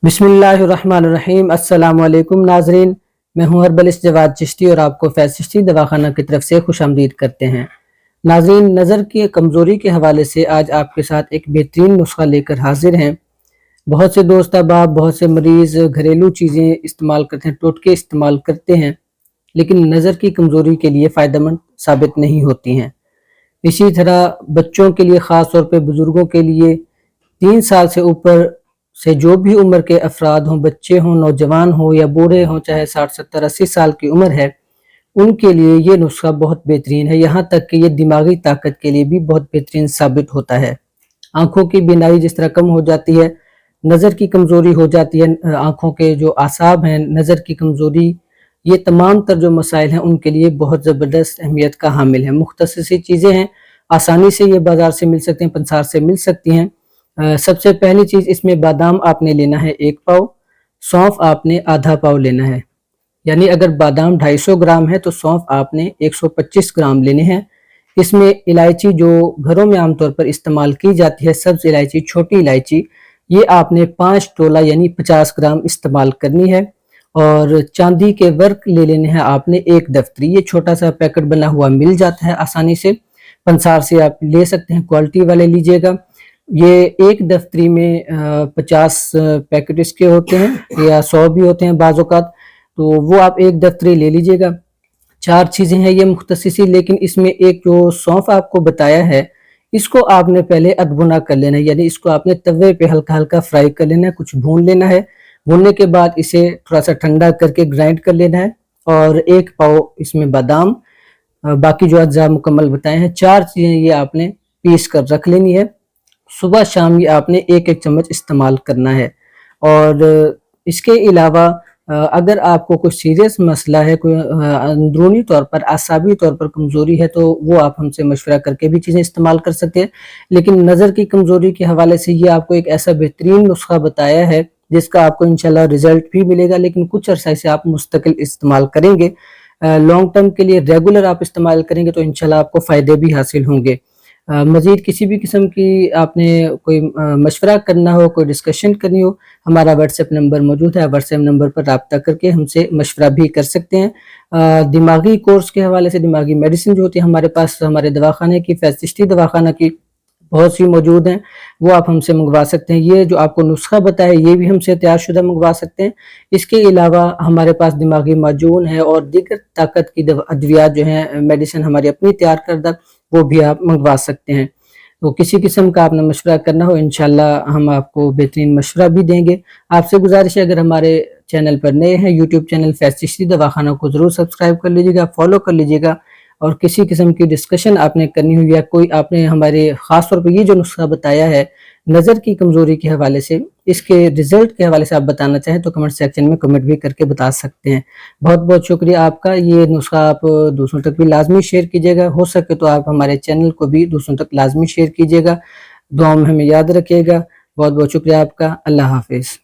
बिस्मिल्लाहिर्रहमानिर्रहीम। अस्सलाम वालेकुम नाजरीन, मैं हूं हर्बलिस्ट जवाद चिश्ती और आपको फैज़ चिश्ती दवाखाना की तरफ से खुशामदीद करते हैं। नाजरीन, नज़र की कमज़ोरी के हवाले से आज आपके साथ एक बेहतरीन नुस्खा लेकर हाजिर हैं। बहुत से दोस्त अहबाब, बहुत से मरीज़ घरेलू चीज़ें इस्तेमाल करते हैं, टोटके इस्तेमाल करते हैं, लेकिन नज़र की कमज़ोरी के लिए फ़ायदेमंद साबित नहीं होती हैं। इसी तरह बच्चों के लिए, ख़ास तौर पर बुज़ुर्गों के लिए, 3 साल से ऊपर से जो भी उम्र के अफराद हों, बच्चे हों, नौजवान हों या बूढ़े हों, चाहे 60, 70, 80 साल की उम्र है, उनके लिए ये नुस्खा बहुत बेहतरीन है। यहाँ तक कि ये दिमागी ताकत के लिए भी बहुत बेहतरीन साबित होता है। आँखों की बीनाई जिस तरह कम हो जाती है, नज़र की कमज़ोरी हो जाती है, आँखों के जो आसाब हैं, नज़र की कमज़ोरी, ये तमाम तर जो मसाइल हैं उनके लिए बहुत ज़बरदस्त अहमियत का हामिल है। मुख्तसर सी चीज़ें हैं, आसानी से ये बाज़ार से मिल सकते हैं, पंसार से मिल सकती हैं। सबसे पहली चीज़, इसमें बादाम आपने लेना है 1 पाव, सौंफ आपने आधा पाव लेना है। यानी अगर बादाम 250 ग्राम है तो सौंफ आपने 125 ग्राम लेने हैं। इसमें इलायची जो घरों में आमतौर पर इस्तेमाल की जाती है, सब्ज़ इलायची, छोटी इलायची, ये आपने 5 टोला यानी 50 ग्राम इस्तेमाल करनी है। और चांदी के वर्क ले लेने हैं आपने 1 दफ्तरी। ये छोटा सा पैकेट बना हुआ मिल जाता है आसानी से, पंसार से आप ले सकते हैं, क्वालिटी वाले लीजिएगा। ये 1 दफ्तरी में 50 पैकेट इसके होते हैं या 100 भी होते हैं बाज़ औक़ात, तो वो आप 1 दफ्तरी ले लीजिएगा। 4 चीज़ें हैं ये मुख्तसर सी, लेकिन इसमें एक जो सौंफ आपको बताया है, इसको आपने पहले अदभुना कर लेना है, यानी इसको आपने तवे पे हल्का हल्का फ्राई कर लेना है, कुछ भून लेना है। भूनने के बाद इसे थोड़ा सा ठंडा करके ग्राइंड कर लेना है। और 1 पाव इसमें बादाम, बाकी जो अज्जा मुकम्मल बताए हैं, 4 चीज़ें ये आपने पीस कर रख लेनी है। सुबह शाम ये आपने 1-1 चम्मच इस्तेमाल करना है। और इसके अलावा अगर आपको कोई सीरियस मसला है, कोई अंदरूनी तौर पर, आसाबी तौर पर कमज़ोरी है, तो वो आप हमसे मशवरा करके भी चीज़ें इस्तेमाल कर सकते हैं। लेकिन नज़र की कमज़ोरी के हवाले से ये आपको एक ऐसा बेहतरीन नुस्खा बताया है जिसका आपको इंशाल्लाह रिज़ल्ट भी मिलेगा, लेकिन कुछ अरसा से आप मुस्तकिल इस्तेमाल करेंगे, लॉन्ग टर्म के लिए रेगुलर आप इस्तेमाल करेंगे तो इंशाल्लाह आपको फ़ायदे भी हासिल होंगे। मज़ीद किसी भी किस्म की आपने कोई मशवरा करना हो, कोई डिस्कशन करनी हो, हमारा व्हाट्सएप नंबर मौजूद है। व्हाट्सएप नंबर पर राब्ता करके हमसे मशवरा भी कर सकते हैं। दिमागी कोर्स के हवाले से दिमागी मेडिसिन जो होती है हमारे पास, हमारे दवाखाने की, फैज़ चिश्ती दवाखाना की बहुत सी मौजूद हैं, वो आप हमसे मंगवा सकते हैं। ये जो आपको नुस्खा बताया ये भी हमसे तैयारशुदा मंगवा सकते हैं। इसके अलावा हमारे पास दिमागी माजून है और दीगर ताकत की अद्वियात जो हैं, मेडिसिन हमारी अपनी तैयार करदा, वो भी आप मंगवा सकते हैं। तो किसी किस्म का आपने मशवरा करना हो, इंशाल्लाह हम आपको बेहतरीन मशवरा भी देंगे। आपसे गुजारिश है, अगर हमारे चैनल पर नए हैं, यूट्यूब चैनल फैज़ चिश्ती दवाखाना को ज़रूर सब्सक्राइब कर लीजिएगा, फॉलो कर लीजिएगा। और किसी किस्म की डिस्कशन आपने करनी हुई या कोई आपने हमारे ख़ास तौर पर ये जो नुस्खा बताया है नज़र की कमज़ोरी के हवाले से, इसके रिज़ल्ट के हवाले से आप बताना चाहें तो कमेंट सेक्शन में कमेंट भी करके बता सकते हैं। बहुत बहुत शुक्रिया आपका। ये नुस्खा आप दूसरों तक भी लाजमी शेयर कीजिएगा, हो सके तो आप हमारे चैनल को भी दूसरों तक लाजमी शेयर कीजिएगा। दुआओं में हमें याद रखिएगा। बहुत बहुत शुक्रिया आपका। अल्लाह हाफिज़।